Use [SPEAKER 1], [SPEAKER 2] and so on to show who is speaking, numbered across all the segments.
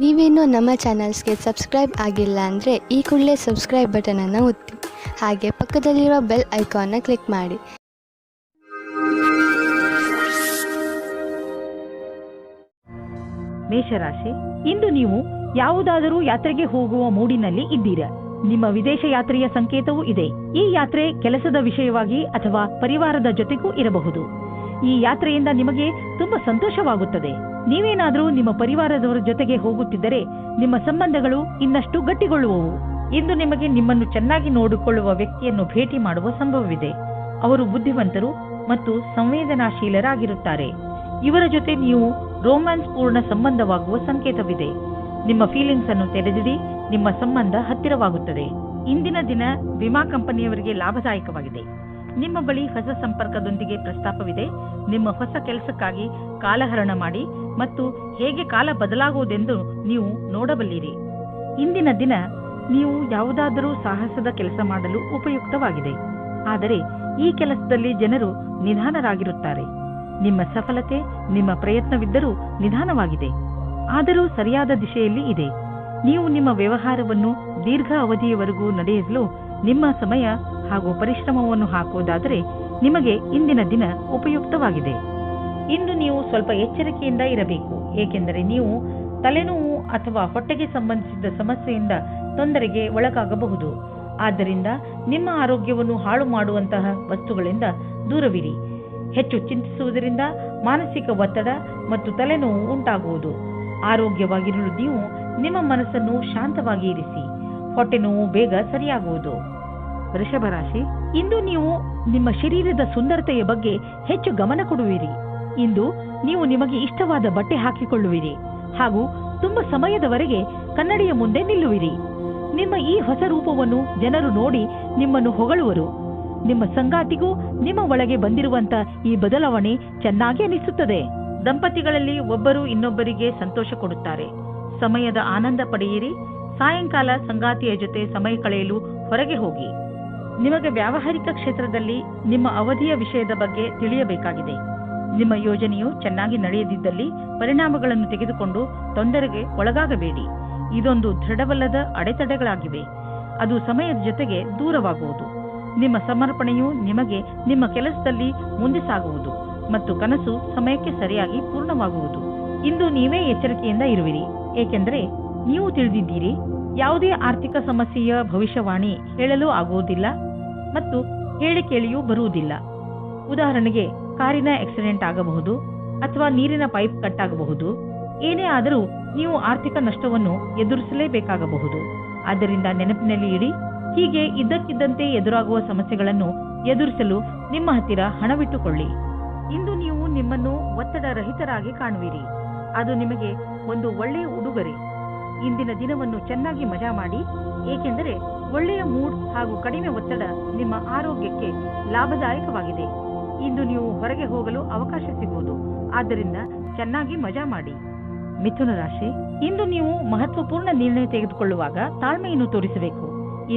[SPEAKER 1] ನೀವೇನೂ ನಮ್ಮ ಚಾನಲ್ಸ್ಗೆ ಸಬ್ಸ್ಕ್ರೈಬ್ ಆಗಿಲ್ಲ ಅಂದರೆ ಈ ಕೂಡಲೇ ಸಬ್ಸ್ಕ್ರೈಬ್ ಬಟನನ್ನು ಒತ್ತಿ ಹಾಗೆ ಪಕ್ಕದಲ್ಲಿರುವ ಬೆಲ್ ಐಕಾನ್ನ ಕ್ಲಿಕ್ ಮಾಡಿ.
[SPEAKER 2] ಮೇಷರಾಶಿ, ಇಂದು ನೀವು ಯಾವುದಾದರೂ ಯಾತ್ರೆಗೆ ಹೋಗುವ ಮೂಡಿನಲ್ಲಿ ಇದ್ದೀರಾ. ನಿಮ್ಮ ವಿದೇಶ ಯಾತ್ರೆಯ ಸಂಕೇತವೂ ಇದೆ. ಈ ಯಾತ್ರೆ ಕೆಲಸದ ವಿಷಯವಾಗಿ ಅಥವಾ ಪರಿವಾರದ ಜೊತೆಗೂ ಇರಬಹುದು. ಈ ಯಾತ್ರೆಯಿಂದ ನಿಮಗೆ ತುಂಬಾ ಸಂತೋಷವಾಗುತ್ತದೆ. ನೀವೇನಾದರೂ ನಿಮ್ಮ ಪರಿವಾರದವರ ಜೊತೆಗೆ ಹೋಗುತ್ತಿದ್ದರೆ ನಿಮ್ಮ ಸಂಬಂಧಗಳು ಇನ್ನಷ್ಟು ಗಟ್ಟಿಗೊಳ್ಳುವವು. ಇಂದು ನಿಮಗೆ ನಿಮ್ಮನ್ನು ಚೆನ್ನಾಗಿ ನೋಡಿಕೊಳ್ಳುವ ವ್ಯಕ್ತಿಯನ್ನು ಭೇಟಿ ಮಾಡುವ ಸಂಭವವಿದೆ. ಅವರು ಬುದ್ಧಿವಂತರು ಮತ್ತು ಸಂವೇದನಾಶೀಲರಾಗಿರುತ್ತಾರೆ. ಇವರ ಜೊತೆ ನೀವು ರೋಮ್ಯಾನ್ಸ್ ಪೂರ್ಣ ಸಂಬಂಧವಾಗುವ ಸಂಕೇತವಿದೆ. ನಿಮ್ಮ ಫೀಲಿಂಗ್ಸ್ ಅನ್ನು ತೆರೆದಿಡಿ, ನಿಮ್ಮ ಸಂಬಂಧ ಹತ್ತಿರವಾಗುತ್ತದೆ. ಇಂದಿನ ದಿನ ವಿಮಾ ಕಂಪನಿಯವರಿಗೆ ಲಾಭದಾಯಕವಾಗಿದೆ. ನಿಮ್ಮ ಬಳಿ ಹೊಸ ಸಂಪರ್ಕದೊಂದಿಗೆ ಪ್ರಸ್ತಾಪವಿದೆ. ನಿಮ್ಮ ಹೊಸ ಕೆಲಸಕ್ಕಾಗಿ ಕಾಲಹರಣ ಮಾಡಿ ಮತ್ತು ಹೇಗೆ ಕಾಲ ಬದಲಾಗುವುದೆಂದು ನೀವು ನೋಡಬಲ್ಲಿರಿ. ಇಂದಿನ ದಿನ ನೀವು ಯಾವುದಾದರೂ ಸಾಹಸದ ಕೆಲಸ ಮಾಡಲು ಉಪಯುಕ್ತವಾಗಿದೆ. ಆದರೆ ಈ ಕೆಲಸದಲ್ಲಿ ಜನರು ನಿಧಾನರಾಗಿರುತ್ತಾರೆ. ನಿಮ್ಮ ಸಫಲತೆ ನಿಮ್ಮ ಪ್ರಯತ್ನವಿದ್ದರೂ ನಿಧಾನವಾಗಿದೆ, ಆದರೂ ಸರಿಯಾದ ದಿಶೆಯಲ್ಲಿ ಇದೆ. ನೀವು ನಿಮ್ಮ ವ್ಯವಹಾರವನ್ನು ದೀರ್ಘ ಅವಧಿಯವರೆಗೂ ನಡೆಸಲು ನಿಮ್ಮ ಸಮಯ ಹಾಗೂ ಪರಿಶ್ರಮವನ್ನು ಹಾಕುವುದಾದರೆ ನಿಮಗೆ ಇಂದಿನ ದಿನ ಉಪಯುಕ್ತವಾಗಿದೆ. ಇಂದು ನೀವು ಸ್ವಲ್ಪ ಎಚ್ಚರಿಕೆಯಿಂದ ಇರಬೇಕು, ಏಕೆಂದರೆ ನೀವು ತಲೆನೋವು ಅಥವಾ ಹೊಟ್ಟೆಗೆ ಸಂಬಂಧಿಸಿದ ಸಮಸ್ಯೆಯಿಂದ ತೊಂದರೆಗೆ ಒಳಗಾಗಬಹುದು. ಆದ್ದರಿಂದ ನಿಮ್ಮ ಆರೋಗ್ಯವನ್ನು ಹಾಳು ಮಾಡುವಂತಹ ವಸ್ತುಗಳಿಂದ ದೂರವಿರಿ. ಹೆಚ್ಚು ಚಿಂತಿಸುವುದರಿಂದ ಮಾನಸಿಕ ಒತ್ತಡ ಮತ್ತು ತಲೆನೋವು ಉಂಟಾಗುವುದು. ಆರೋಗ್ಯವಾಗಿರಲು ನೀವು ನಿಮ್ಮ ಮನಸ್ಸನ್ನು ಶಾಂತವಾಗಿ ಇರಿಸಿ. ಹೊಟ್ಟೆ ನೋವು ಬೇಗ ಸರಿಯಾಗುವುದು. ವೃಷಭ ರಾಶಿ, ಇಂದು ನೀವು ನಿಮ್ಮ ಶರೀರದ ಸುಂದರತೆಯ ಬಗ್ಗೆ ಹೆಚ್ಚು ಗಮನ ಕೊಡುವಿರಿ. ಇಂದು ನೀವು ನಿಮಗೆ ಇಷ್ಟವಾದ ಬಟ್ಟೆ ಹಾಕಿಕೊಳ್ಳುವಿರಿ ಹಾಗೂ ತುಂಬಾ ಸಮಯದವರೆಗೆ ಕನ್ನಡಿಯ ಮುಂದೆ ನಿಲ್ಲುವಿರಿ. ನಿಮ್ಮ ಈ ಹೊಸ ರೂಪವನ್ನು ಜನರು ನೋಡಿ ನಿಮ್ಮನ್ನು ಹೊಗಳುವರು. ನಿಮ್ಮ ಸಂಗಾತಿಗೂ ನಿಮ್ಮ ಒಳಗೆ ಬಂದಿರುವಂತ ಈ ಬದಲಾವಣೆ ಚೆನ್ನಾಗಿ ಅನಿಸುತ್ತದೆ. ದಂಪತಿಗಳಲ್ಲಿ ಒಬ್ಬರು ಇನ್ನೊಬ್ಬರಿಗೆ ಸಂತೋಷ ಕೊಡುತ್ತಾರೆ. ಸಮಯದ ಆನಂದ ಪಡೆಯಿರಿ. ಸಾಯಂಕಾಲ ಸಂಗಾತಿಯ ಜೊತೆ ಸಮಯ ಕಳೆಯಲು ಹೊರಗೆ ಹೋಗಿ. ನಿಮಗೆ ವ್ಯಾವಹಾರಿಕ ಕ್ಷೇತ್ರದಲ್ಲಿ ನಿಮ್ಮ ಅವಧಿಯ ವಿಷಯದ ಬಗ್ಗೆ ತಿಳಿಯಬೇಕಾಗಿದೆ. ನಿಮ್ಮ ಯೋಜನೆಯು ಚೆನ್ನಾಗಿ ನಡೆಯದಿದ್ದಲ್ಲಿ ಪರಿಣಾಮಗಳನ್ನು ತೆಗೆದುಕೊಂಡು ತೊಂದರೆಗೆ ಒಳಗಾಗಬೇಡಿ. ಇದೊಂದು ದೃಢವಲ್ಲದ ಅಡೆತಡೆಗಳಾಗಿವೆ. ಅದು ಸಮಯದ ಜೊತೆಗೆ ದೂರವಾಗುವುದು. ನಿಮ್ಮ ಸಮರ್ಪಣೆಯು ನಿಮಗೆ ನಿಮ್ಮ ಕೆಲಸದಲ್ಲಿ ಮುಂದೆ ಸಾಗುವುದು ಮತ್ತು ಕನಸು ಸಮಯಕ್ಕೆ ಸರಿಯಾಗಿ ಪೂರ್ಣವಾಗುವುದು. ಇಂದು ನೀವೇ ಎಚ್ಚರಿಕೆಯಿಂದ ಇರುವಿರಿ, ಏಕೆಂದರೆ ನೀವು ತಿಳಿದಿದ್ದೀರಿ ಯಾವುದೇ ಆರ್ಥಿಕ ಸಮಸ್ಯೆಯ ಭವಿಷ್ಯವಾಣಿ ಹೇಳಲು ಆಗುವುದಿಲ್ಲ ಮತ್ತು ಹೇಳಿಕೆಯೂ ಬರುವುದಿಲ್ಲ. ಉದಾಹರಣೆಗೆ ಕಾರಿನ ಆಕ್ಸಿಡೆಂಟ್ ಆಗಬಹುದು ಅಥವಾ ನೀರಿನ ಪೈಪ್ ಕಟ್ ಆಗಬಹುದು. ಏನೇ ಆದರೂ ನೀವು ಆರ್ಥಿಕ ನಷ್ಟವನ್ನು ಎದುರಿಸಲೇಬೇಕಾಗಬಹುದು. ಆದ್ದರಿಂದ ನೆನಪಿನಲ್ಲಿ ಇಡಿ, ಹೀಗೆ ಇದ್ದಕ್ಕಿದ್ದಂತೆ ಎದುರಾಗುವ ಸಮಸ್ಯೆಗಳನ್ನು ಎದುರಿಸಲು ನಿಮ್ಮ ಹತ್ತಿರ ಹಣವಿಟ್ಟುಕೊಳ್ಳಿ. ಇಂದು ನೀವು ನಿಮ್ಮನ್ನು ಒತ್ತಡ ರಹಿತರಾಗಿ ಕಾಣುವಿರಿ. ಅದು ನಿಮಗೆ ಒಂದು ಒಳ್ಳೆಯ ಉಡುಗೊರೆ. ಇಂದಿನ ದಿನವನ್ನು ಚೆನ್ನಾಗಿ ಮಜಾ ಮಾಡಿ, ಏಕೆಂದರೆ ಒಳ್ಳೆಯ ಮೂಡ್ ಹಾಗೂ ಕಡಿಮೆ ಒತ್ತಡ ನಿಮ್ಮ ಆರೋಗ್ಯಕ್ಕೆ ಲಾಭದಾಯಕವಾಗಿದೆ. ಇಂದು ನೀವು ಹೊರಗೆ ಹೋಗಲು ಅವಕಾಶ ಸಿಗುವುದು, ಆದ್ದರಿಂದ ಚೆನ್ನಾಗಿ ಮಜಾ ಮಾಡಿ. ಮಿಥುನ ರಾಶಿ, ಇಂದು ನೀವು ಮಹತ್ವಪೂರ್ಣ ನಿರ್ಣಯ ತೆಗೆದುಕೊಳ್ಳುವಾಗ ತಾಳ್ಮೆಯನ್ನು ತೋರಿಸಬೇಕು.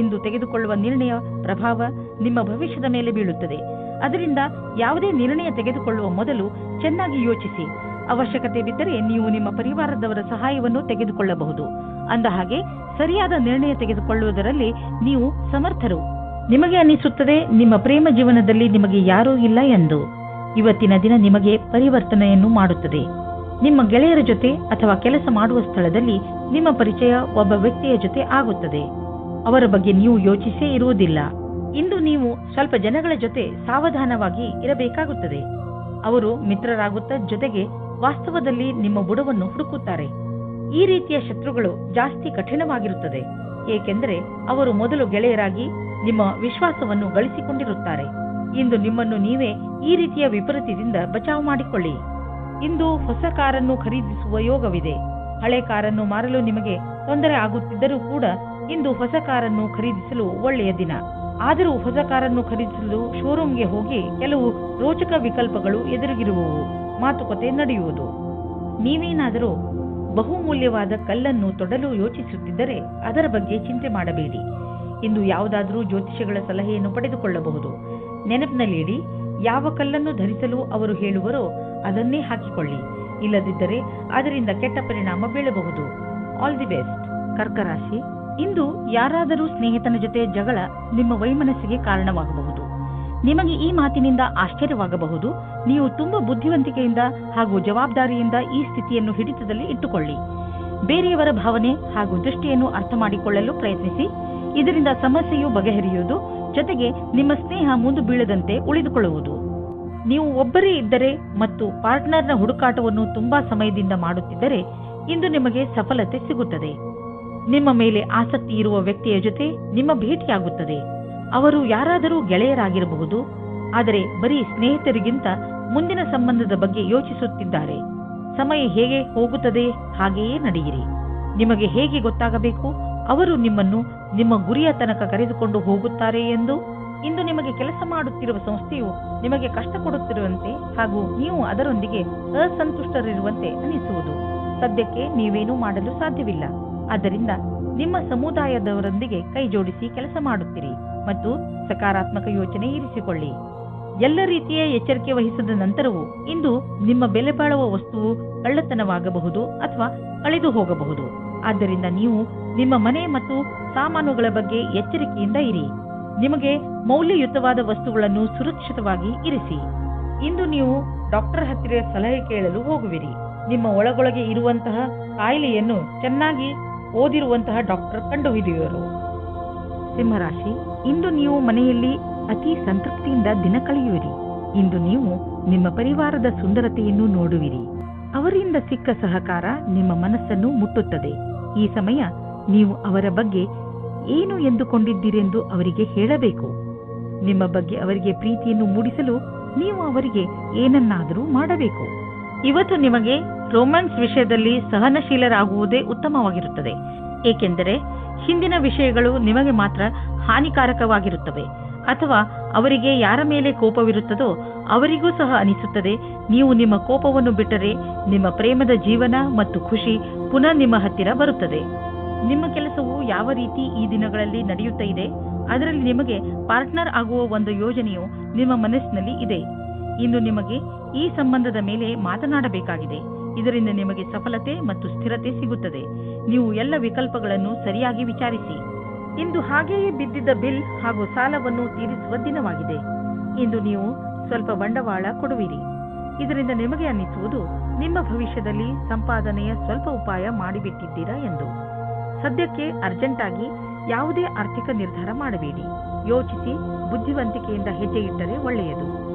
[SPEAKER 2] ಇಂದು ತೆಗೆದುಕೊಳ್ಳುವ ನಿರ್ಣಯ ಪ್ರಭಾವ ನಿಮ್ಮ ಭವಿಷ್ಯದ ಮೇಲೆ ಬೀಳುತ್ತದೆ. ಅದರಿಂದ ಯಾವುದೇ ನಿರ್ಣಯ ತೆಗೆದುಕೊಳ್ಳುವ ಮೊದಲು ಚೆನ್ನಾಗಿ ಯೋಚಿಸಿ. ಅವಶ್ಯಕತೆ ಬಿದ್ದರೆ ನೀವು ನಿಮ್ಮ ಪರಿವಾರದವರ ಸಹಾಯವನ್ನು ತೆಗೆದುಕೊಳ್ಳಬಹುದು. ಅಂದಹಾಗೆ ಸರಿಯಾದ ನಿರ್ಣಯ ತೆಗೆದುಕೊಳ್ಳುವುದರಲ್ಲಿ ನೀವು ಸಮರ್ಥರು. ನಿಮಗೆ ಅನಿಸುತ್ತದೆ ನಿಮ್ಮ ಪ್ರೇಮ ಜೀವನದಲ್ಲಿ ನಿಮಗೆ ಯಾರೂ ಇಲ್ಲ ಎಂದು. ಇವತ್ತಿನ ದಿನ ನಿಮಗೆ ಪರಿವರ್ತನೆಯನ್ನು ಮಾಡುತ್ತದೆ. ನಿಮ್ಮ ಗೆಳೆಯರ ಜೊತೆ ಅಥವಾ ಕೆಲಸ ಮಾಡುವ ಸ್ಥಳದಲ್ಲಿ ನಿಮ್ಮ ಪರಿಚಯ ಒಬ್ಬ ವ್ಯಕ್ತಿಯ ಜೊತೆ ಆಗುತ್ತದೆ. ಅವರ ಬಗ್ಗೆ ನೀವು ಯೋಚಿಸೇ ಇರುವುದಿಲ್ಲ. ಇಂದು ನೀವು ಸ್ವಲ್ಪ ಜನಗಳ ಜೊತೆ ಸಾವಧಾನವಾಗಿ ಇರಬೇಕಾಗುತ್ತದೆ. ಅವರು ಮಿತ್ರರಾಗುತ್ತಾ ಜೊತೆಗೆ ವಾಸ್ತವದಲ್ಲಿ ನಿಮ್ಮ ಬುಡವನ್ನು ಹುಡುಕುತ್ತಾರೆ. ಈ ರೀತಿಯ ಶತ್ರುಗಳು ಜಾಸ್ತಿ ಕಠಿಣವಾಗಿರುತ್ತದೆ, ಏಕೆಂದರೆ ಅವರು ಮೊದಲು ಗೆಳೆಯರಾಗಿ ನಿಮ್ಮ ವಿಶ್ವಾಸವನ್ನು ಗಳಿಸಿಕೊಂಡಿರುತ್ತಾರೆ. ಇಂದು ನಿಮ್ಮನ್ನು ನೀವೇ ಈ ರೀತಿಯ ವಿಪರೀತದಿಂದ ಬಚಾವ್ ಮಾಡಿಕೊಳ್ಳಿ. ಇಂದು ಹೊಸ ಕಾರನ್ನು ಖರೀದಿಸುವ ಯೋಗವಿದೆ. ಹಳೆ ಕಾರನ್ನು ಮಾರಲು ನಿಮಗೆ ತೊಂದರೆ ಆಗುತ್ತಿದ್ದರೂ ಕೂಡ ಇಂದು ಹೊಸ ಕಾರನ್ನು ಖರೀದಿಸಲು ಒಳ್ಳೆಯ ದಿನ. ಆದರೂ ಹೊಸ ಕಾರನ್ನು ಖರೀದಿಸಲು ಶೋರೂಮ್ಗೆ ಹೋಗಿ ಕೆಲವು ರೋಚಕ ವಿಕಲ್ಪಗಳು ಎದುರಿಗಿರುವವು. ಮಾತುಕತೆ ನಡೆಯುವುದು. ನೀವೇನಾದರೂ ಬಹುಮೂಲ್ಯವಾದ ಕಲ್ಲನ್ನು ತೊಡಲು ಯೋಚಿಸುತ್ತಿದ್ದರೆ ಅದರ ಬಗ್ಗೆ ಚಿಂತೆ ಮಾಡಬೇಡಿ. ಇಂದು ಯಾವುದಾದರೂ ಜ್ಯೋತಿಷಿಗಳ ಸಲಹೆಯನ್ನು ಪಡೆದುಕೊಳ್ಳಬಹುದು. ನೆನಪಿನಲ್ಲಿ ಇಡಿ, ಯಾವ ಕಲ್ಲನ್ನು ಧರಿಸಲು ಅವರು ಹೇಳುವರೋ ಅದನ್ನೇ ಹಾಕಿಕೊಳ್ಳಿ. ಇಲ್ಲದಿದ್ದರೆ ಅದರಿಂದ ಕೆಟ್ಟ ಪರಿಣಾಮ ಬೀಳಬಹುದು. All the best. ಕರ್ಕ ರಾಶಿ, ಇಂದು ಯಾರಾದರೂ ಸ್ನೇಹಿತನ ಜೊತೆ ಜಗಳ ನಿಮ್ಮ ವೈಮನಸ್ಸಿಗೆ ಕಾರಣವಾಗಬಹುದು. ನಿಮಗೆ ಈ ಮಾತಿನಿಂದ ಆಶ್ಚರ್ಯವಾಗಬಹುದು. ನೀವು ತುಂಬಾ ಬುದ್ಧಿವಂತಿಕೆಯಿಂದ ಹಾಗೂ ಜವಾಬ್ದಾರಿಯಿಂದ ಈ ಸ್ಥಿತಿಯನ್ನು ಹಿಡಿತದಲ್ಲಿ ಇಟ್ಟುಕೊಳ್ಳಿ. ಬೇರೆಯವರ ಭಾವನೆ ಹಾಗೂ ದೃಷ್ಟಿಯನ್ನು ಅರ್ಥ ಮಾಡಿಕೊಳ್ಳಲು ಪ್ರಯತ್ನಿಸಿ. ಇದರಿಂದ ಸಮಸ್ಯೆಯು ಬಗೆಹರಿಯುವುದು, ಜೊತೆಗೆ ನಿಮ್ಮ ಸ್ನೇಹ ಮುಂದೆ ಬೀಳದಂತೆ ಉಳಿದುಕೊಳ್ಳುವುದು. ನೀವು ಒಬ್ಬರೇ ಇದ್ದರೆ ಮತ್ತು ಪಾರ್ಟ್ನರ್ನ ಹುಡುಕಾಟವನ್ನು ತುಂಬಾ ಸಮಯದಿಂದ ಮಾಡುತ್ತಿದ್ದರೆ ಇಂದು ನಿಮಗೆ ಸಫಲತೆ ಸಿಗುತ್ತದೆ. ನಿಮ್ಮ ಮೇಲೆ ಆಸಕ್ತಿ ಇರುವ ವ್ಯಕ್ತಿಯ ಜೊತೆ ನಿಮ್ಮ ಭೇಟಿಯಾಗುತ್ತದೆ. ಅವರು ಯಾರಾದರೂ ಗೆಳೆಯರಾಗಿರಬಹುದು, ಆದರೆ ಬರೀ ಸ್ನೇಹಿತರಿಗಿಂತ ಮುಂದಿನ ಸಂಬಂಧದ ಬಗ್ಗೆ ಯೋಚಿಸುತ್ತಿದ್ದಾರೆ. ಸಮಯ ಹೇಗೆ ಹೋಗುತ್ತದೆ ಹಾಗೆಯೇ ನಡೆಯಿರಿ. ನಿಮಗೆ ಹೇಗೆ ಗೊತ್ತಾಗಬೇಕು ಅವರು ನಿಮ್ಮನ್ನು ನಿಮ್ಮ ಗುರಿಯ ತನಕ ಕರೆದುಕೊಂಡು ಹೋಗುತ್ತಾರೆ ಎಂದು? ಇಂದು ನಿಮಗೆ ಕೆಲಸ ಮಾಡುತ್ತಿರುವ ಸಂಸ್ಥೆಯು ನಿಮಗೆ ಕಷ್ಟ ಕೊಡುತ್ತಿರುವಂತೆ ಹಾಗೂ ನೀವು ಅದರೊಂದಿಗೆ ಅಸಂತುಷ್ಟರಿರುವಂತೆ ಅನಿಸುವುದು. ಸದ್ಯಕ್ಕೆ ನೀವೇನೂ ಮಾಡಲು ಸಾಧ್ಯವಿಲ್ಲ. ಆದ್ದರಿಂದ ನಿಮ್ಮ ಸಮುದಾಯದವರೊಂದಿಗೆ ಕೈ ಜೋಡಿಸಿ ಕೆಲಸ ಮಾಡುತ್ತೀರಿ ಮತ್ತು ಸಕಾರಾತ್ಮಕ ಯೋಚನೆ ಇರಿಸಿಕೊಳ್ಳಿ. ಎಲ್ಲ ರೀತಿಯ ಎಚ್ಚರಿಕೆ ವಹಿಸಿದ ನಂತರವೂ ಇಂದು ನಿಮ್ಮ ಬೆಲೆ ಬಾಳುವ ವಸ್ತುವು ಕಳ್ಳತನವಾಗಬಹುದು ಅಥವಾ ಕಳೆದು ಹೋಗಬಹುದು. ಆದ್ದರಿಂದ ನೀವು ನಿಮ್ಮ ಮನೆ ಮತ್ತು ಸಾಮಾನುಗಳ ಬಗ್ಗೆ ಎಚ್ಚರಿಕೆಯಿಂದ ಇರಿ. ನಿಮಗೆ ಮೌಲ್ಯಯುತವಾದ ವಸ್ತುಗಳನ್ನು ಸುರಕ್ಷಿತವಾಗಿ ಇರಿಸಿ. ಇಂದು ನೀವು ಡಾಕ್ಟರ್ ಹತ್ತಿರ ಸಲಹೆ ಕೇಳಲು ಹೋಗುವಿರಿ. ನಿಮ್ಮ ಒಳಗೊಳಗೆ ಇರುವಂತಹ ಕಾಯಿಲೆಯನ್ನು ಚೆನ್ನಾಗಿ ಓದಿರುವಂತಹ ಡಾಕ್ಟರ್ ಕಂಡುಹಿಡಿಯುವರು. ಸಿಂಹರಾಶಿ, ಇಂದು ನೀವು ಮನೆಯಲ್ಲಿ ಅತಿ ಸಂತೃಪ್ತಿಯಿಂದ ದಿನ ಕಳೆಯುವಿರಿ. ಇಂದು ನೀವು ನಿಮ್ಮ ಪರಿವಾರದ ಸುಂದರತೆಯನ್ನು ನೋಡುವಿರಿ. ಅವರಿಂದ ಸಿಕ್ಕ ಸಹಕಾರ ನಿಮ್ಮ ಮನಸ್ಸನ್ನು ಮುಟ್ಟುತ್ತದೆ. ಈ ಸಮಯ ನೀವು ಅವರ ಬಗ್ಗೆ ಏನು ಎಂದುಕೊಂಡಿದ್ದೀರೆಂದು ಅವರಿಗೆ ಹೇಳಬೇಕು. ನಿಮ್ಮ ಬಗ್ಗೆ ಅವರಿಗೆ ಪ್ರೀತಿಯನ್ನು ಮೂಡಿಸಲು ನೀವು ಅವರಿಗೆ ಏನನ್ನಾದರೂ ಮಾಡಬೇಕು. ಇವತ್ತು ನಿಮಗೆ ರೊಮ್ಯಾನ್ಸ್ ವಿಷಯದಲ್ಲಿ ಸಹನಶೀಲರಾಗುವುದೇ ಉತ್ತಮವಾಗಿರುತ್ತದೆ. ಏಕೆಂದರೆ ಹಿಂದಿನ ವಿಷಯಗಳು ನಿಮಗೆ ಮಾತ್ರ ಹಾನಿಕಾರಕವಾಗಿರುತ್ತವೆ, ಅಥವಾ ಅವರಿಗೆ ಯಾರ ಮೇಲೆ ಕೋಪವಿರುತ್ತದೋ ಅವರಿಗೂ ಸಹ ಅನಿಸುತ್ತದೆ. ನೀವು ನಿಮ್ಮ ಕೋಪವನ್ನು ಬಿಟ್ಟರೆ ನಿಮ್ಮ ಪ್ರೇಮದ ಜೀವನ ಮತ್ತು ಖುಷಿ ಪುನಃ ನಿಮ್ಮ ಹತ್ತಿರ ಬರುತ್ತದೆ. ನಿಮ್ಮ ಕೆಲಸವು ಯಾವ ರೀತಿ ಈ ದಿನಗಳಲ್ಲಿ ನಡೆಯುತ್ತಾ ಇದೆ, ಅದರಲ್ಲಿ ನಿಮಗೆ ಪಾರ್ಟ್ನರ್ ಆಗುವ ಒಂದು ಯೋಜನೆಯು ನಿಮ್ಮ ಮನಸ್ಸಿನಲ್ಲಿ ಇದೆ. ಇಂದು ನಿಮಗೆ ಈ ಸಂಬಂಧದ ಮೇಲೆ ಮಾತನಾಡಬೇಕಾಗಿದೆ. ಇದರಿಂದ ನಿಮಗೆ ಸಫಲತೆ ಮತ್ತು ಸ್ಥಿರತೆ ಸಿಗುತ್ತದೆ. ನೀವು ಎಲ್ಲ ವಿಕಲ್ಪಗಳನ್ನು ಸರಿಯಾಗಿ ವಿಚಾರಿಸಿ. ಇಂದು ಹಾಗೆಯೇ ಬಿದ್ದಿದ್ದ ಬಿಲ್ ಹಾಗೂ ಸಾಲವನ್ನು ತೀರಿಸುವ ದಿನವಾಗಿದೆ. ಇಂದು ನೀವು ಸ್ವಲ್ಪ ಬಂಡವಾಳ ಕೊಡುವಿರಿ. ಇದರಿಂದ ನಿಮಗೆ ಅನ್ನಿಸುವುದು ನಿಮ್ಮ ಭವಿಷ್ಯದಲ್ಲಿ ಸಂಪಾದನೆಯ ಸ್ವಲ್ಪ ಉಪಾಯ ಮಾಡಿಬಿಟ್ಟಿದ್ದೀರಾ ಎಂದು. ಸದ್ಯಕ್ಕೆ ಅರ್ಜೆಂಟ್ ಆಗಿ ಯಾವುದೇ ಆರ್ಥಿಕ ನಿರ್ಧಾರ ಮಾಡಬೇಡಿ. ಯೋಚಿಸಿ ಬುದ್ಧಿವಂತಿಕೆಯಿಂದ ಹೆಜ್ಜೆ ಇಟ್ಟರೆ ಒಳ್ಳೆಯದು.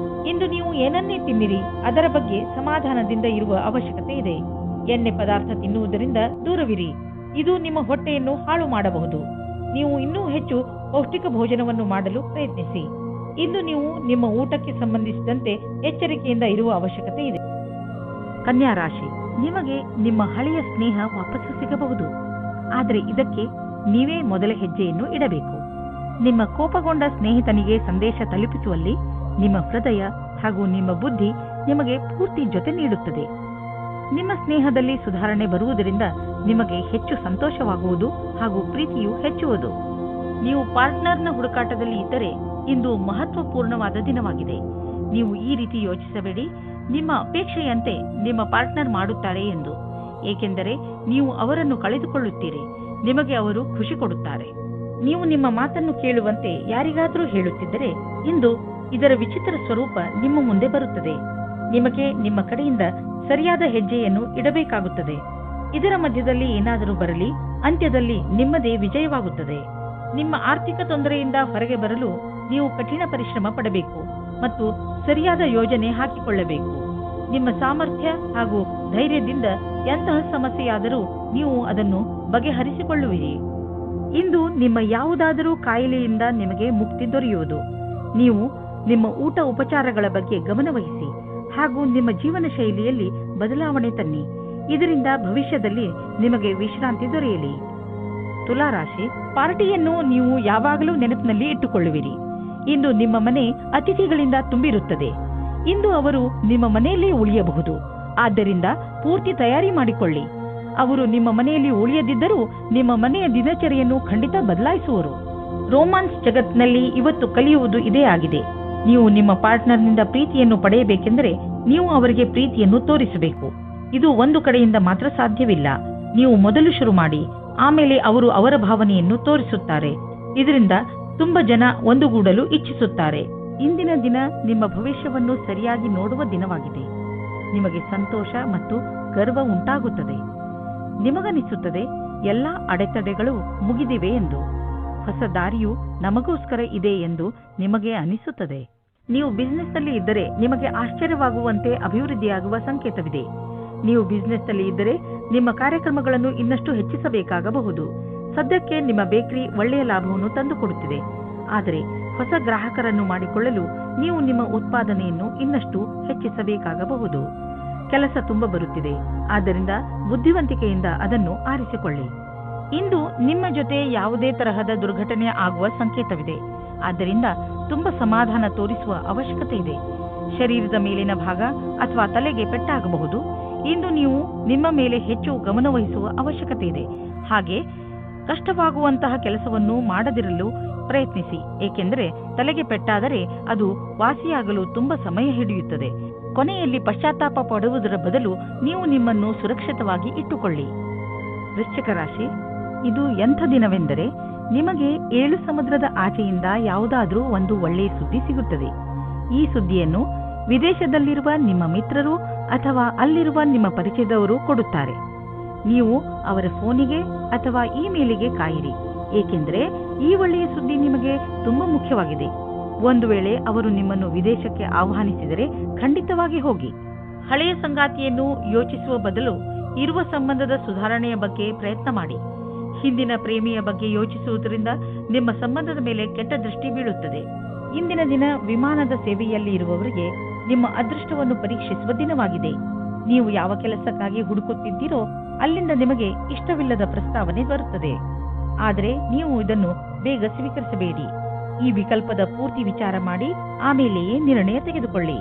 [SPEAKER 2] ಇಂದು ನೀವು ಏನನ್ನೇ ತಿನ್ನಿರಿ, ಅದರ ಬಗ್ಗೆ ಸಮಾಧಾನದಿಂದ ಇರುವ ಅವಶ್ಯಕತೆ ಇದೆ. ಎಣ್ಣೆ ಪದಾರ್ಥ ತಿನ್ನುವುದರಿಂದ ದೂರವಿರಿ. ಇದು ನಿಮ್ಮ ಹೊಟ್ಟೆಯನ್ನು ಹಾಳು ಮಾಡಬಹುದು. ನೀವು ಇನ್ನೂ ಹೆಚ್ಚು ಪೌಷ್ಟಿಕ ಭೋಜನವನ್ನು ಮಾಡಲು ಪ್ರಯತ್ನಿಸಿ. ಇಂದು ನೀವು ನಿಮ್ಮ ಊಟಕ್ಕೆ ಸಂಬಂಧಿಸಿದಂತೆ ಎಚ್ಚರಿಕೆಯಿಂದ ಇರುವ ಅವಶ್ಯಕತೆ ಇದೆ. ಕನ್ಯಾ ರಾಶಿ, ನಿಮಗೆ ನಿಮ್ಮ ಹಳೆಯ ಸ್ನೇಹ ವಾಪಸ್ಸು ಸಿಗಬಹುದು. ಆದರೆ ಇದಕ್ಕೆ ನೀವೇ ಮೊದಲ ಹೆಜ್ಜೆಯನ್ನು ಇಡಬೇಕು. ನಿಮ್ಮ ಕೋಪಗೊಂಡ ಸ್ನೇಹಿತನಿಗೆ ಸಂದೇಶ ತಲುಪಿಸುವಲ್ಲಿ ನಿಮ್ಮ ಹೃದಯ ಹಾಗೂ ನಿಮ್ಮ ಬುದ್ಧಿ ನಿಮಗೆ ಪೂರ್ತಿ ಜೊತೆ ನೀಡುತ್ತದೆ. ನಿಮ್ಮ ಸ್ನೇಹದಲ್ಲಿ ಸುಧಾರಣೆ ಬರುವುದರಿಂದ ನಿಮಗೆ ಹೆಚ್ಚು ಸಂತೋಷವಾಗುವುದು ಹಾಗೂ ಪ್ರೀತಿಯು ಹೆಚ್ಚುವುದು. ನೀವು ಪಾರ್ಟ್ನರ್ನ ಹುಡುಕಾಟದಲ್ಲಿ ಇದ್ದರೆ ಇಂದು ಮಹತ್ವಪೂರ್ಣವಾದ ದಿನವಾಗಿದೆ. ನೀವು ಈ ರೀತಿ ಯೋಚಿಸಬೇಡಿ, ನಿಮ್ಮ ಅಪೇಕ್ಷೆಯಂತೆ ನಿಮ್ಮ ಪಾರ್ಟ್ನರ್ ಮಾಡುತ್ತಾರೆ ಎಂದು. ಏಕೆಂದರೆ ನೀವು ಅವರನ್ನು ಕಳೆದುಕೊಳ್ಳುತ್ತೀರಿ. ನಿಮಗೆ ಅವರು ಖುಷಿ ಕೊಡುತ್ತಾರೆ. ನೀವು ನಿಮ್ಮ ಮಾತನ್ನು ಕೇಳುವಂತೆ ಯಾರಿಗಾದರೂ ಹೇಳುತ್ತಿದ್ದರೆ ಇಂದು ಇದರ ವಿಚಿತ್ರ ಸ್ವರೂಪ ನಿಮ್ಮ ಮುಂದೆ ಬರುತ್ತದೆ. ನಿಮಗೆ ನಿಮ್ಮ ಕಡೆಯಿಂದ ಸರಿಯಾದ ಹೆಜ್ಜೆಯನ್ನು ಇಡಬೇಕಾಗುತ್ತದೆ. ಇದರ ಮಧ್ಯದಲ್ಲಿ ಏನಾದರೂ ಬರಲಿ, ಅಂತ್ಯದಲ್ಲಿ ನಿಮ್ಮದೇ ವಿಜಯವಾಗುತ್ತದೆ. ನಿಮ್ಮ ಆರ್ಥಿಕ ತೊಂದರೆಯಿಂದ ಹೊರಗೆ ಬರಲು ನೀವು ಕಠಿಣ ಪರಿಶ್ರಮ ಪಡಬೇಕು ಮತ್ತು ಸರಿಯಾದ ಯೋಜನೆ ಹಾಕಿಕೊಳ್ಳಬೇಕು. ನಿಮ್ಮ ಸಾಮರ್ಥ್ಯ ಹಾಗೂ ಧೈರ್ಯದಿಂದ ಎಂತಹ ಸಮಸ್ಯೆಯಾದರೂ ನೀವು ಅದನ್ನು ಬಗೆಹರಿಸಿಕೊಳ್ಳುವಿರಿ. ಇಂದು ನಿಮ್ಮ ಯಾವುದಾದರೂ ಕಾಯಿಲೆಯಿಂದ ನಿಮಗೆ ಮುಕ್ತಿ ದೊರೆಯುವುದು. ನೀವು ನಿಮ್ಮ ಊಟ ಉಪಚಾರಗಳ ಬಗ್ಗೆ ಗಮನವಹಿಸಿ ಹಾಗೂ ನಿಮ್ಮ ಜೀವನ ಶೈಲಿಯಲ್ಲಿ ಬದಲಾವಣೆ ತನ್ನಿ. ಇದರಿಂದ ಭವಿಷ್ಯದಲ್ಲಿ ನಿಮಗೆ ವಿಶ್ರಾಂತಿ ದೊರೆಯಲಿ. ತುಲಾರಾಶಿ, ಪಾರ್ಟಿಯನ್ನು ನೀವು ಯಾವಾಗಲೂ ನೆನಪಿನಲ್ಲಿ ಇಟ್ಟುಕೊಳ್ಳುವಿರಿ. ಇಂದು ನಿಮ್ಮ ಮನೆ ಅತಿಥಿಗಳಿಂದ ತುಂಬಿರುತ್ತದೆ. ಇಂದು ಅವರು ನಿಮ್ಮ ಮನೆಯಲ್ಲೇ ಉಳಿಯಬಹುದು. ಆದ್ದರಿಂದ ಪೂರ್ತಿ ತಯಾರಿ ಮಾಡಿಕೊಳ್ಳಿ. ಅವರು ನಿಮ್ಮ ಮನೆಯಲ್ಲಿ ಉಳಿಯದಿದ್ದರೂ ನಿಮ್ಮ ಮನೆಯ ದಿನಚರಿಯನ್ನು ಖಂಡಿತ ಬದಲಾಯಿಸುವರು. ರೋಮಾನ್ಸ್ ಜಗತ್ತಿನಲ್ಲಿ ಇವತ್ತು ಕಲಿಯುವುದು ಇದೇ ಆಗಿದೆ. ನೀವು ನಿಮ್ಮ ಪಾರ್ಟ್ನರ್ನಿಂದ ಪ್ರೀತಿಯನ್ನು ಪಡೆಯಬೇಕೆಂದರೆ ನೀವು ಅವರಿಗೆ ಪ್ರೀತಿಯನ್ನು ತೋರಿಸಬೇಕು. ಇದು ಒಂದು ಕಡೆಯಿಂದ ಮಾತ್ರ ಸಾಧ್ಯವಿಲ್ಲ. ನೀವು ಮೊದಲು ಶುರು ಮಾಡಿ, ಆಮೇಲೆ ಅವರು ಅವರ ಭಾವನೆಯನ್ನು ತೋರಿಸುತ್ತಾರೆ. ಇದರಿಂದ ತುಂಬಾ ಜನ ಒಂದುಗೂಡಲು ಇಚ್ಛಿಸುತ್ತಾರೆ. ಇಂದಿನ ದಿನ ನಿಮ್ಮ ಭವಿಷ್ಯವನ್ನು ಸರಿಯಾಗಿ ನೋಡುವ ದಿನವಾಗಿದೆ. ನಿಮಗೆ ಸಂತೋಷ ಮತ್ತು ಗರ್ವ ಉಂಟಾಗುತ್ತದೆ. ನಿಮಗನಿಸುತ್ತದೆ ಎಲ್ಲ ಅಡೆತಡೆಗಳು ಮುಗಿದಿವೆ ಎಂದು. ಹೊಸ ದಾರಿಯು ನಮಗೋಸ್ಕರ ಇದೆ ಎಂದು ನಿಮಗೆ ಅನಿಸುತ್ತದೆ. ನೀವು ಬಿಸ್ನೆಸ್ನಲ್ಲಿ ಇದ್ದರೆ ನಿಮಗೆ ಆಶ್ಚರ್ಯವಾಗುವಂತೆ ಅಭಿವೃದ್ಧಿಯಾಗುವ ಸಂಕೇತವಿದೆ. ನೀವು ಬಿಸ್ನೆಸ್ನಲ್ಲಿ ಇದ್ದರೆ ನಿಮ್ಮ ಕಾರ್ಯಕ್ರಮಗಳನ್ನು ಇನ್ನಷ್ಟು ಹೆಚ್ಚಿಸಬೇಕಾಗಬಹುದು. ಸದ್ಯಕ್ಕೆ ನಿಮ್ಮ ಬೇಕರಿ ಒಳ್ಳೆಯ ಲಾಭವನ್ನು ತಂದುಕೊಡುತ್ತಿದೆ. ಆದರೆ ಹೊಸ ಗ್ರಾಹಕರನ್ನು ಮಾಡಿಕೊಳ್ಳಲು ನೀವು ನಿಮ್ಮ ಉತ್ಪಾದನೆಯನ್ನು ಇನ್ನಷ್ಟು ಹೆಚ್ಚಿಸಬೇಕಾಗಬಹುದು. ಕೆಲಸ ತುಂಬ ಬರುತ್ತಿದೆ, ಆದ್ದರಿಂದ ಬುದ್ಧಿವಂತಿಕೆಯಿಂದ ಅದನ್ನು ಆರಿಸಿಕೊಳ್ಳಿ. ಇಂದು ನಿಮ್ಮ ಜೊತೆ ಯಾವುದೇ ತರಹದ ದುರ್ಘಟನೆ ಆಗುವ ಸಂಕೇತವಿದೆ. ಆದ್ದರಿಂದ ತುಂಬಾ ಸಮಾಧಾನ ತೋರಿಸುವ ಅವಶ್ಯಕತೆ ಇದೆ. ಶರೀರದ ಮೇಲಿನ ಭಾಗ ಅಥವಾ ತಲೆಗೆ ಪೆಟ್ಟಾಗಬಹುದು. ಇಂದು ನೀವು ನಿಮ್ಮ ಮೇಲೆ ಹೆಚ್ಚು ಗಮನವಹಿಸುವ ಅವಶ್ಯಕತೆ ಇದೆ. ಹಾಗೆ ಕಷ್ಟವಾಗುವಂತಹ ಕೆಲಸವನ್ನು ಮಾಡದಿರಲು ಪ್ರಯತ್ನಿಸಿ, ಏಕೆಂದರೆ ತಲೆಗೆ ಪೆಟ್ಟಾದರೆ ಅದು ವಾಸಿಯಾಗಲು ತುಂಬಾ ಸಮಯ ಹಿಡಿಯುತ್ತದೆ. ಕೊನೆಯಲ್ಲಿ ಪಶ್ಚಾತ್ತಾಪ ಪಡುವುದರ ಬದಲು ನೀವು ನಿಮ್ಮನ್ನು ಸುರಕ್ಷಿತವಾಗಿ ಇಟ್ಟುಕೊಳ್ಳಿ. ವೃಶ್ಚಿಕ ರಾಶಿ, ಇದು ಎಂಥ ದಿನವೆಂದರೆ ನಿಮಗೆ 7 ಸಮುದ್ರದ ಆಚೆಯಿಂದ ಯಾವುದಾದ್ರೂ ಒಂದು ಒಳ್ಳೆಯ ಸುದ್ದಿ ಸಿಗುತ್ತದೆ. ಈ ಸುದ್ದಿಯನ್ನು ವಿದೇಶದಲ್ಲಿರುವ ನಿಮ್ಮ ಮಿತ್ರರು ಅಥವಾ ಅಲ್ಲಿರುವ ನಿಮ್ಮ ಪರಿಚಯದವರು ಕೊಡುತ್ತಾರೆ. ನೀವು ಅವರ ಫೋನಿಗೆ ಅಥವಾ ಇಮೇಲಿಗೆ ಕಾಯಿರಿ, ಏಕೆಂದರೆ ಈ ಒಳ್ಳೆಯ ಸುದ್ದಿ ನಿಮಗೆ ತುಂಬಾ ಮುಖ್ಯವಾಗಿದೆ. ಒಂದು ವೇಳೆ ಅವರು ನಿಮ್ಮನ್ನು ವಿದೇಶಕ್ಕೆ ಆಹ್ವಾನಿಸಿದರೆ ಖಂಡಿತವಾಗಿ ಹೋಗಿ. ಹಳೆಯ ಸಂಗಾತಿಯನ್ನು ಯೋಚಿಸುವ ಬದಲು ಇರುವ ಸಂಬಂಧದ ಸುಧಾರಣೆಯ ಬಗ್ಗೆ ಪ್ರಯತ್ನ ಮಾಡಿ. ಹಿಂದಿನ ಪ್ರೇಮಿಯ ಬಗ್ಗೆ ಯೋಚಿಸುವುದರಿಂದ ನಿಮ್ಮ ಸಂಬಂಧದ ಮೇಲೆ ಕೆಟ್ಟ ದೃಷ್ಟಿ ಬೀಳುತ್ತದೆ. ಇಂದಿನ ದಿನ ವಿಮಾನದ ಸೇವೆಯಲ್ಲಿ ಇರುವವರಿಗೆ ನಿಮ್ಮ ಅದೃಷ್ಟವನ್ನು ಪರೀಕ್ಷಿಸುವ ದಿನವಾಗಿದೆ. ನೀವು ಯಾವ ಕೆಲಸಕ್ಕಾಗಿ ಹುಡುಕುತ್ತಿದ್ದೀರೋ ಅಲ್ಲಿಂದ ನಿಮಗೆ ಇಷ್ಟವಿಲ್ಲದ ಪ್ರಸ್ತಾವನೆ ಬರುತ್ತದೆ. ಆದರೆ ನೀವು ಇದನ್ನು ಬೇಗ ಸ್ವೀಕರಿಸಬೇಡಿ. ಈ ವಿಕಲ್ಪದ ಪೂರ್ತಿ ವಿಚಾರ ಮಾಡಿ ಆಮೇಲೆಯೇ ನಿರ್ಣಯ ತೆಗೆದುಕೊಳ್ಳಿ.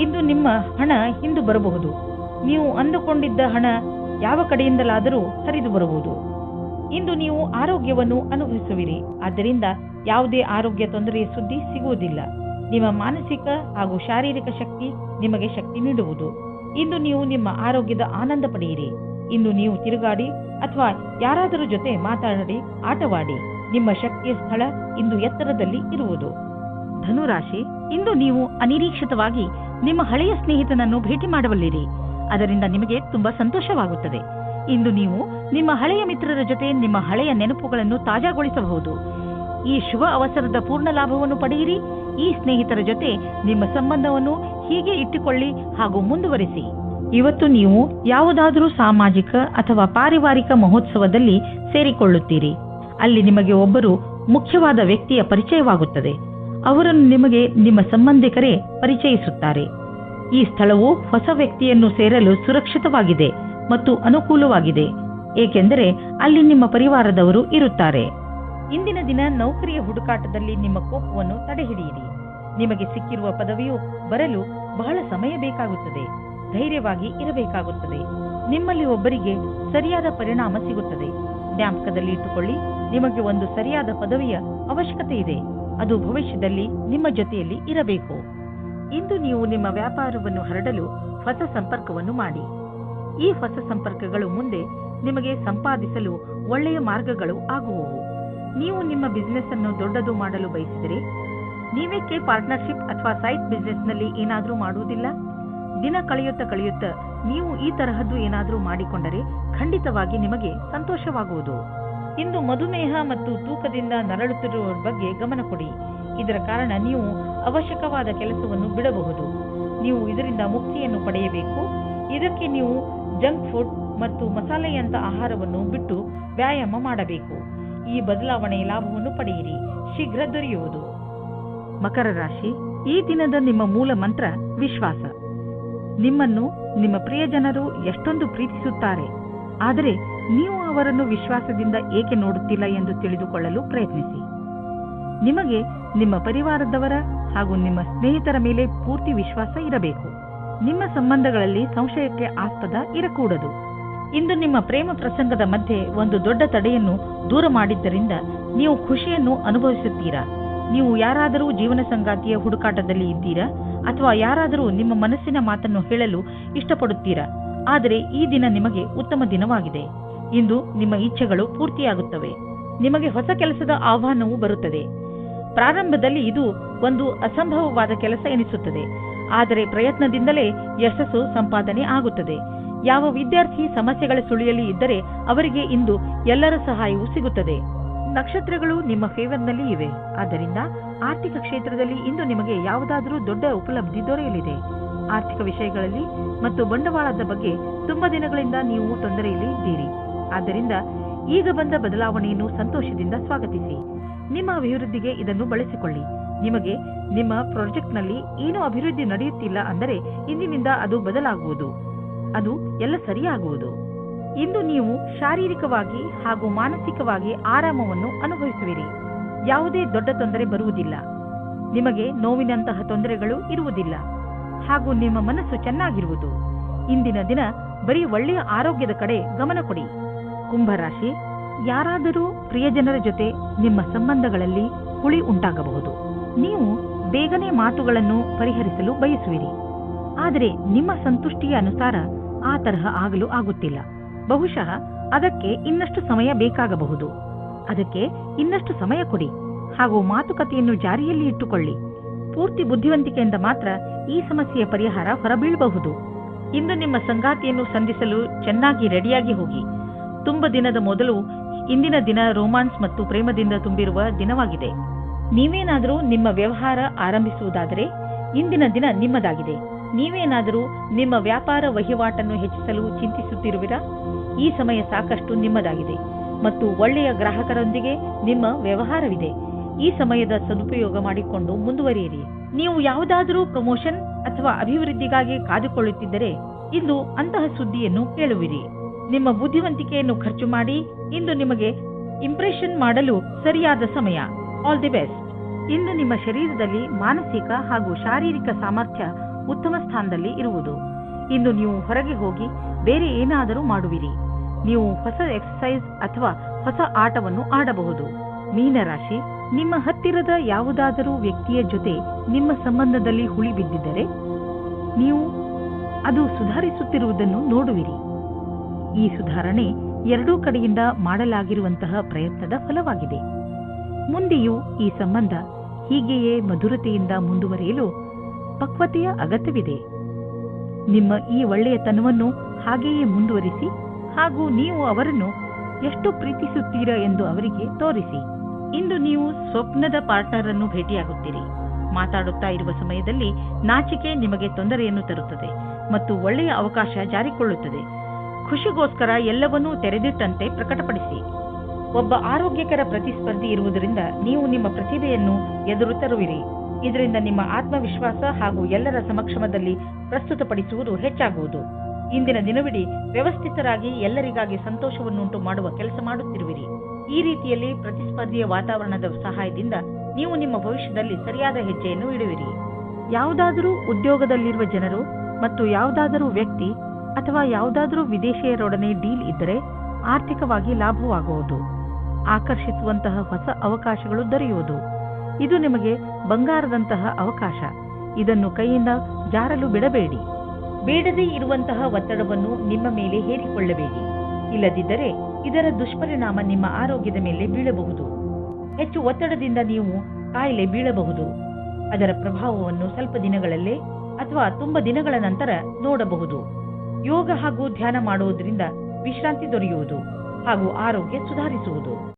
[SPEAKER 2] ಇಂದು ನಿಮ್ಮ ಹಣ ಹಿಂದು ಬರಬಹುದು. ನೀವು ಅಂದುಕೊಂಡಿದ್ದ ಹಣ ಯಾವ ಕಡೆಯಿಂದಲಾದರೂ ಹರಿದು ಬರಬಹುದು. ಇಂದು ನೀವು ಆರೋಗ್ಯವನ್ನು ಅನುಭವಿಸುವಿರಿ. ಆದ್ದರಿಂದ ಯಾವುದೇ ಆರೋಗ್ಯ ತೊಂದರೆಯ ಸುದ್ದಿ ಸಿಗುವುದಿಲ್ಲ. ನಿಮ್ಮ ಮಾನಸಿಕ ಹಾಗೂ ಶಾರೀರಿಕ ಶಕ್ತಿ ನಿಮಗೆ ಶಕ್ತಿ ನೀಡುವುದು. ಇಂದು ನೀವು ನಿಮ್ಮ ಆರೋಗ್ಯದ ಆನಂದ ಪಡೆಯಿರಿ. ಇಂದು ನೀವು ತಿರುಗಾಡಿ ಅಥವಾ ಯಾರಾದರೂ ಜೊತೆ ಮಾತಾಡಿ ಆಟವಾಡಿ. ನಿಮ್ಮ ಶಕ್ತಿಯ ಸ್ಥಳ ಇಂದು ಎತ್ತರದಲ್ಲಿ ಇರುವುದು. ಧನುರಾಶಿ, ಇಂದು ನೀವು ಅನಿರೀಕ್ಷಿತವಾಗಿ ನಿಮ್ಮ ಹಳೆಯ ಸ್ನೇಹಿತನನ್ನು ಭೇಟಿ ಮಾಡಬಲ್ಲಿರಿ. ಅದರಿಂದ ನಿಮಗೆ ತುಂಬಾ ಸಂತೋಷವಾಗುತ್ತದೆ. ಇಂದು ನೀವು ನಿಮ್ಮ ಹಳೆಯ ಮಿತ್ರರ ಜೊತೆ ನಿಮ್ಮ ಹಳೆಯ ನೆನಪುಗಳನ್ನು ತಾಜಾಗೊಳಿಸಬಹುದು. ಈ ಶುಭ ಅವಸರದ ಪೂರ್ಣ ಲಾಭವನ್ನು ಪಡೆಯಿರಿ. ಈ ಸ್ನೇಹಿತರ ಜೊತೆ ನಿಮ್ಮ ಸಂಬಂಧವನ್ನು ಹೀಗೆ ಇಟ್ಟುಕೊಳ್ಳಿ ಹಾಗೂ ಮುಂದುವರಿಸಿ. ಇವತ್ತು ನೀವು ಯಾವುದಾದರೂ ಸಾಮಾಜಿಕ ಅಥವಾ ಪಾರಿವಾರಿಕ ಮಹೋತ್ಸವದಲ್ಲಿ ಸೇರಿಕೊಳ್ಳುತ್ತೀರಿ. ಅಲ್ಲಿ ನಿಮಗೆ ಒಬ್ಬರು ಮುಖ್ಯವಾದ ವ್ಯಕ್ತಿಯ ಪರಿಚಯವಾಗುತ್ತದೆ. ಅವರನ್ನು ನಿಮಗೆ ನಿಮ್ಮ ಸಂಬಂಧಿಕರೇ ಪರಿಚಯಿಸುತ್ತಾರೆ. ಈ ಸ್ಥಳವು ಹೊಸ ವ್ಯಕ್ತಿಯನ್ನು ಸೇರಲು ಸುರಕ್ಷಿತವಾಗಿದೆ ಮತ್ತು ಅನುಕೂಲವಾಗಿದೆ, ಏಕೆಂದರೆ ಅಲ್ಲಿ ನಿಮ್ಮ ಪರಿವಾರದವರು ಇರುತ್ತಾರೆ. ಇಂದಿನ ದಿನ ನೌಕರಿಯ ಹುಡುಕಾಟದಲ್ಲಿ ನಿಮ್ಮ ಕೋಪವನ್ನು ತಡೆಹಿಡಿಯಿರಿ. ನಿಮಗೆ ಸಿಕ್ಕಿರುವ ಪದವಿಯು ಬರಲು ಬಹಳ ಸಮಯ ಬೇಕಾಗುತ್ತದೆ. ಧೈರ್ಯವಾಗಿ ಇರಬೇಕಾಗುತ್ತದೆ. ನಿಮ್ಮಲ್ಲಿ ಒಬ್ಬರಿಗೆ ಸರಿಯಾದ ಪರಿಣಾಮ ಸಿಗುತ್ತದೆ. ಜ್ಞಾಪಕದಲ್ಲಿ ಇಟ್ಟುಕೊಳ್ಳಿ, ನಿಮಗೆ ಒಂದು ಸರಿಯಾದ ಪದವಿಯ ಅವಶ್ಯಕತೆ ಇದೆ. ಅದು ಭವಿಷ್ಯದಲ್ಲಿ ನಿಮ್ಮ ಜೊತೆಯಲ್ಲಿ ಇರಬೇಕು. ಇಂದು ನೀವು ನಿಮ್ಮ ವ್ಯಾಪಾರವನ್ನು ಹರಡಲು ಹೊಸ ಸಂಪರ್ಕವನ್ನು ಮಾಡಿ. ಈ ಹೊಸ ಸಂಪರ್ಕಗಳು ಮುಂದೆ ನಿಮಗೆ ಸಂಪಾದಿಸಲು ಒಳ್ಳೆಯ ಮಾರ್ಗಗಳು ಆಗುವವು. ನೀವು ನಿಮ್ಮ ಬಿಸ್ನೆಸ್ ಅನ್ನು ದೊಡ್ಡದು ಮಾಡಲು ಬಯಸಿದರೆ ನೀವೇಕೆ ಪಾರ್ಟ್ನರ್ಶಿಪ್ ಅಥವಾ ಸೈಡ್ ಬಿಸ್ನೆಸ್ನಲ್ಲಿ ಏನಾದರೂ ಮಾಡುವುದಿಲ್ಲ? ದಿನ ಕಳೆಯುತ್ತಾ ನೀವು ಈ ತರಹದ್ದು ಏನಾದರೂ ಮಾಡಿಕೊಂಡರೆ ಖಂಡಿತವಾಗಿ ನಿಮಗೆ ಸಂತೋಷವಾಗುವುದು. ಇಂದು ಮಧುಮೇಹ ಮತ್ತು ತೂಕದಿಂದ ನರಳುತ್ತಿರುವವರ ಬಗ್ಗೆ ಗಮನ ಕೊಡಿ. ಇದರ ಕಾರಣ ನೀವು ಅವಶ್ಯಕವಾದ ಕೆಲಸವನ್ನು ಬಿಡಬಹುದು. ನೀವು ಇದರಿಂದ ಮುಕ್ತಿಯನ್ನು ಪಡೆಯಬೇಕು. ಇದಕ್ಕೆ ನೀವು ಜಂಕ್ ಫುಡ್ ಮತ್ತು ಮಸಾಲೆಯಂತ ಆಹಾರವನ್ನು ಬಿಟ್ಟು ವ್ಯಾಯಾಮ ಮಾಡಬೇಕು. ಈ ಬದಲಾವಣೆಯ ಲಾಭವನ್ನು ಪಡೆಯಿರಿ, ಶೀಘ್ರ ದೊರೆಯುವುದು. ಮಕರ ರಾಶಿ, ಈ ದಿನದ ನಿಮ್ಮ ಮೂಲ ಮಂತ್ರ ವಿಶ್ವಾಸ. ನಿಮ್ಮನ್ನು ನಿಮ್ಮ ಪ್ರಿಯಜನರು ಎಷ್ಟೊಂದು ಪ್ರೀತಿಸುತ್ತಾರೆ, ಆದರೆ ನೀವು ಅವರನ್ನು ವಿಶ್ವಾಸದಿಂದ ಏಕೆ ನೋಡುತ್ತಿಲ್ಲ ಎಂದು ತಿಳಿದುಕೊಳ್ಳಲು ಪ್ರಯತ್ನಿಸಿ. ನಿಮಗೆ ನಿಮ್ಮ ಪರಿವಾರದವರ ಹಾಗೂ ನಿಮ್ಮ ಸ್ನೇಹಿತರ ಮೇಲೆ ಪೂರ್ತಿ ವಿಶ್ವಾಸ ಇರಬೇಕು. ನಿಮ್ಮ ಸಂಬಂಧಗಳಲ್ಲಿ ಸಂಶಯಕ್ಕೆ ಆಸ್ಪದ ಇರಕೂಡದು. ಇಂದು ನಿಮ್ಮ ಪ್ರೇಮ ಪ್ರಸಂಗದ ಮಧ್ಯೆ ಒಂದು ದೊಡ್ಡ ತಡೆಯನ್ನು ದೂರ ಮಾಡಿದ್ದರಿಂದ ನೀವು ಖುಷಿಯನ್ನು ಅನುಭವಿಸುತ್ತೀರಾ. ನೀವು ಯಾರಾದರೂ ಜೀವನ ಸಂಗಾತಿಯ ಹುಡುಕಾಟದಲ್ಲಿ ಇದ್ದೀರಾ ಅಥವಾ ಯಾರಾದರೂ ನಿಮ್ಮ ಮನಸ್ಸಿನ ಮಾತನ್ನು ಹೇಳಲು ಇಷ್ಟಪಡುತ್ತೀರಾ? ಆದರೆ ಈ ದಿನ ನಿಮಗೆ ಉತ್ತಮ ದಿನವಾಗಿದೆ. ಇಂದು ನಿಮ್ಮ ಇಚ್ಛೆಗಳು ಪೂರ್ತಿಯಾಗುತ್ತವೆ. ನಿಮಗೆ ಹೊಸ ಕೆಲಸದ ಆಹ್ವಾನವೂ ಬರುತ್ತದೆ. ಪ್ರಾರಂಭದಲ್ಲಿ ಇದು ಒಂದು ಅಸಂಭವವಾದ ಕೆಲಸ ಎನಿಸುತ್ತದೆ, ಆದರೆ ಪ್ರಯತ್ನದಿಂದಲೇ ಯಶಸ್ಸು ಸಂಪಾದನೆ ಆಗುತ್ತದೆ. ಯಾವ ವಿದ್ಯಾರ್ಥಿ ಸಮಸ್ಯೆಗಳ ಸುಳಿಯಲ್ಲಿ ಇದ್ದರೆ ಅವರಿಗೆ ಇಂದು ಎಲ್ಲರ ಸಹಾಯವೂ ಸಿಗುತ್ತದೆ. ನಕ್ಷತ್ರಗಳು ನಿಮ್ಮ ಫೇವರ್ನಲ್ಲಿ ಇವೆ. ಆದ್ದರಿಂದ ಆರ್ಥಿಕ ಕ್ಷೇತ್ರದಲ್ಲಿ ಇಂದು ನಿಮಗೆ ಯಾವುದಾದರೂ ದೊಡ್ಡ ಉಪಲಬ್ಧಿ ದೊರೆಯಲಿದೆ. ಆರ್ಥಿಕ ವಿಷಯಗಳಲ್ಲಿ ಮತ್ತು ಬಂಡವಾಳದ ಬಗ್ಗೆ ತುಂಬಾ ದಿನಗಳಿಂದ ನೀವು ತೊಂದರೆಯಲ್ಲಿ ಇದ್ದೀರಿ. ಆದ್ದರಿಂದ ಈಗ ಬಂದ ಬದಲಾವಣೆಯನ್ನು ಸಂತೋಷದಿಂದ ಸ್ವಾಗತಿಸಿ. ನಿಮ್ಮ ಅಭಿವೃದ್ಧಿಗೆ ಇದನ್ನು ಬಳಸಿಕೊಳ್ಳಿ. ನಿಮಗೆ ನಿಮ್ಮ ಪ್ರಾಜೆಕ್ಟ್ನಲ್ಲಿ ಏನೂ ಅಭಿವೃದ್ಧಿ ನಡೆಯುತ್ತಿಲ್ಲ ಅಂದರೆ ಇಂದಿನಿಂದ ಅದು ಬದಲಾಗುವುದು, ಅದು ಎಲ್ಲ ಸರಿಯಾಗುವುದು. ಇಂದು ನೀವು ಶಾರೀರಿಕವಾಗಿ ಹಾಗೂ ಮಾನಸಿಕವಾಗಿ ಆರಾಮವನ್ನು ಅನುಭವಿಸುವಿರಿ. ಯಾವುದೇ ದೊಡ್ಡ ತೊಂದರೆ ಬರುವುದಿಲ್ಲ. ನಿಮಗೆ ನೋವಿನಂತಹ ತೊಂದರೆಗಳು ಇರುವುದಿಲ್ಲ ಹಾಗೂ ನಿಮ್ಮ ಮನಸ್ಸು ಚೆನ್ನಾಗಿರುವುದು. ಇಂದಿನ ದಿನ ಬರೀ ಒಳ್ಳೆಯ ಆರೋಗ್ಯದ ಕಡೆ ಗಮನ ಕೊಡಿ. ಕುಂಭರಾಶಿ, ಯಾರಾದರೂ ಪ್ರಿಯಜನರ ಜೊತೆ ನಿಮ್ಮ ಸಂಬಂಧಗಳಲ್ಲಿ ಹುಳಿ ಉಂಟಾಗಬಹುದು. ನೀವು ಬೇಗನೆ ಮಾತುಗಳನ್ನು ಪರಿಹರಿಸಲು ಬಯಸುವಿರಿ, ಆದರೆ ನಿಮ್ಮ ಸಂತುಷ್ಟಿಯ ಅನುಸಾರ ಆ ತರಹ ಆಗಲು ಆಗುತ್ತಿಲ್ಲ. ಬಹುಶಃ ಅದಕ್ಕೆ ಇನ್ನಷ್ಟು ಸಮಯ ಬೇಕಾಗಬಹುದು. ಅದಕ್ಕೆ ಇನ್ನಷ್ಟು ಸಮಯ ಕೊಡಿ ಹಾಗೂ ಮಾತುಕತೆಯನ್ನು ಜಾರಿಯಲ್ಲಿ ಇಟ್ಟುಕೊಳ್ಳಿ. ಪೂರ್ತಿ ಬುದ್ಧಿವಂತಿಕೆಯಿಂದ ಮಾತ್ರ ಈ ಸಮಸ್ಯೆಯ ಪರಿಹಾರ ಹೊರಬೀಳಬಹುದು. ಇಂದು ನಿಮ್ಮ ಸಂಗಾತಿಯನ್ನು ಸಂಧಿಸಲು ಚೆನ್ನಾಗಿ ರೆಡಿಯಾಗಿ ಹೋಗಿ. ತುಂಬ ದಿನದ ಮೊದಲು ಇಂದಿನ ದಿನ ರೋಮಾನ್ಸ್ ಮತ್ತು ಪ್ರೇಮದಿಂದ ತುಂಬಿರುವ ದಿನವಾಗಿದೆ. ನೀವೇನಾದರೂ ನಿಮ್ಮ ವ್ಯವಹಾರ ಆರಂಭಿಸುವುದಾದರೆ ಇಂದಿನ ದಿನ ನಿಮ್ಮದಾಗಿದೆ. ನೀವೇನಾದರೂ ನಿಮ್ಮ ವ್ಯಾಪಾರ ವಹಿವಾಟನ್ನು ಹೆಚ್ಚಿಸಲು ಚಿಂತಿಸುತ್ತಿರುವಿರಾ? ಈ ಸಮಯ ಸಾಕಷ್ಟು ನಿಮ್ಮದಾಗಿದೆ ಮತ್ತು ಒಳ್ಳೆಯ ಗ್ರಾಹಕರೊಂದಿಗೆ ನಿಮ್ಮ ವ್ಯವಹಾರವಿದೆ. ಈ ಸಮಯದ ಸದುಪಯೋಗ ಮಾಡಿಕೊಂಡು ಮುಂದುವರಿಯಿರಿ. ನೀವು ಯಾವುದಾದರೂ ಪ್ರಮೋಷನ್ ಅಥವಾ ಅಭಿವೃದ್ಧಿಗಾಗಿ ಕಾದುಕೊಳ್ಳುತ್ತಿದ್ದರೆ ಇಂದು ಅಂತಹ ಸುದ್ದಿಯನ್ನು ಕೇಳುವಿರಿ. ನಿಮ್ಮ ಬುದ್ಧಿವಂತಿಕೆಯನ್ನು ಖರ್ಚು ಮಾಡಿ. ಇಂದು ನಿಮಗೆ ಇಂಪ್ರೆಷನ್ ಮಾಡಲು ಸರಿಯಾದ ಸಮಯ. All the best. ಇಂದು ನಿಮ್ಮ ಶರೀರದಲ್ಲಿ ಮಾನಸಿಕ ಹಾಗೂ ಶಾರೀರಿಕ ಸಾಮರ್ಥ್ಯ ಉತ್ತಮ ಸ್ಥಾನದಲ್ಲಿ ಇರುವುದು. ಇಂದು ನೀವು ಹೊರಗೆ ಹೋಗಿ ಬೇರೆ ಏನಾದರೂ ಮಾಡುವಿರಿ. ನೀವು ಹೊಸ ಎಕ್ಸರ್ಸೈಸ್ ಅಥವಾ ಹೊಸ ಆಟವನ್ನು ಆಡಬಹುದು. ಮೀನರಾಶಿ, ನಿಮ್ಮ ಹತ್ತಿರದ ಯಾವುದಾದರೂ ವ್ಯಕ್ತಿಯ ಜೊತೆ ನಿಮ್ಮ ಸಂಬಂಧದಲ್ಲಿ ಹುಳಿ ಬಿದ್ದಿದ್ದರೆ ನೀವು ಅದು ಸುಧಾರಿಸುತ್ತಿರುವುದನ್ನು ನೋಡುವಿರಿ. ಈ ಸುಧಾರಣೆ ಎರಡೂ ಕಡೆಯಿಂದ ಮಾಡಲಾಗಿರುವಂತಹ ಪ್ರಯತ್ನದ ಫಲವಾಗಿದೆ. ಮುಂದೆಯೂ ಈ ಸಂಬಂಧ ಹೀಗೆಯೇ ಮಧುರತೆಯಿಂದ ಮುಂದುವರಿಯಲು ಪಕ್ವತೆಯ ಅಗತ್ಯವಿದೆ. ನಿಮ್ಮ ಈ ಒಳ್ಳೆಯತನವನ್ನು ಹಾಗೆಯೇ ಮುಂದುವರಿಸಿ ಹಾಗೂ ನೀವು ಅವರನ್ನು ಎಷ್ಟು ಪ್ರೀತಿಸುತ್ತೀರಾ ಎಂದು ಅವರಿಗೆ ತೋರಿಸಿ. ಇಂದು ನೀವು ಸ್ವಪ್ನದ ಪಾರ್ಟ್ನರ್ ಅನ್ನು ಭೇಟಿಯಾಗುತ್ತೀರಿ. ಮಾತಾಡುತ್ತಾ ಇರುವ ಸಮಯದಲ್ಲಿ ನಾಚಿಕೆ ನಿಮಗೆ ತೊಂದರೆಯನ್ನು ತರುತ್ತದೆ ಮತ್ತು ಒಳ್ಳೆಯ ಅವಕಾಶ ಜಾರಿಕೊಳ್ಳುತ್ತದೆ. ಖುಷಿಗೋಸ್ಕರ ಎಲ್ಲವನ್ನೂ ತೆರೆದಿಟ್ಟಂತೆ ಪ್ರಕಟಪಡಿಸಿ. ಒಬ್ಬ ಆರೋಗ್ಯಕರ ಪ್ರತಿಸ್ಪರ್ಧಿ ಇರುವುದರಿಂದ ನೀವು ನಿಮ್ಮ ಪ್ರತಿಭೆಯನ್ನು ಎದುರು ತರುವಿರಿ. ಇದರಿಂದ ನಿಮ್ಮ ಆತ್ಮವಿಶ್ವಾಸ ಹಾಗೂ ಎಲ್ಲರ ಸಮಕ್ಷಮದಲ್ಲಿ ಪ್ರಸ್ತುತಪಡಿಸುವುದು ಹೆಚ್ಚಾಗುವುದು. ಇಂದಿನ ದಿನವಿಡೀ ವ್ಯವಸ್ಥಿತರಾಗಿ ಎಲ್ಲರಿಗಾಗಿ ಸಂತೋಷವನ್ನುಂಟು ಮಾಡುವ ಕೆಲಸ ಮಾಡುತ್ತಿರುವಿರಿ. ಈ ರೀತಿಯಲ್ಲಿ ಪ್ರತಿಸ್ಪರ್ಧಿಯ ವಾತಾವರಣದ ಸಹಾಯದಿಂದ ನೀವು ನಿಮ್ಮ ಭವಿಷ್ಯದಲ್ಲಿ ಸರಿಯಾದ ಹೆಜ್ಜೆಯನ್ನು ಇಡುವಿರಿ. ಯಾವುದಾದರೂ ಉದ್ಯೋಗದಲ್ಲಿರುವ ಜನರು ಮತ್ತು ಯಾವುದಾದರೂ ವ್ಯಕ್ತಿ ಅಥವಾ ಯಾವುದಾದರೂ ವಿದೇಶಿಯರೊಡನೆ ಡೀಲ್ ಇದ್ದರೆ ಆರ್ಥಿಕವಾಗಿ ಲಾಭವಾಗುವುದು. ಆಕರ್ಷಿಸುವಂತಹ ಹೊಸ ಅವಕಾಶಗಳು ದೊರೆಯುವುದು. ಇದು ನಿಮಗೆ ಬಂಗಾರದಂತಹ ಅವಕಾಶ. ಇದನ್ನು ಕೈಯಿಂದ ಜಾರಲು ಬಿಡಬೇಡಿ. ಬೇಡದೇ ಇರುವಂತಹ ಒತ್ತಡವನ್ನು ನಿಮ್ಮ ಮೇಲೆ ಹೇರಿಕೊಳ್ಳಬೇಡಿ. ಇಲ್ಲದಿದ್ದರೆ ಇದರ ದುಷ್ಪರಿಣಾಮ ನಿಮ್ಮ ಆರೋಗ್ಯದ ಮೇಲೆ ಬೀಳಬಹುದು. ಹೆಚ್ಚು ಒತ್ತಡದಿಂದ ನೀವು ಕಾಯಿಲೆ ಬೀಳಬಹುದು. ಅದರ ಪ್ರಭಾವವನ್ನು ಸ್ವಲ್ಪ ದಿನಗಳಲ್ಲೇ ಅಥವಾ ತುಂಬಾ ದಿನಗಳ ನಂತರ ನೋಡಬಹುದು. ಯೋಗ ಹಾಗೂ ಧ್ಯಾನ ಮಾಡುವುದರಿಂದ ವಿಶ್ರಾಂತಿ ದೊರೆಯುವುದು ಹಾಗೂ ಆರೋಗ್ಯ ಸುಧಾರಿಸುವುದು.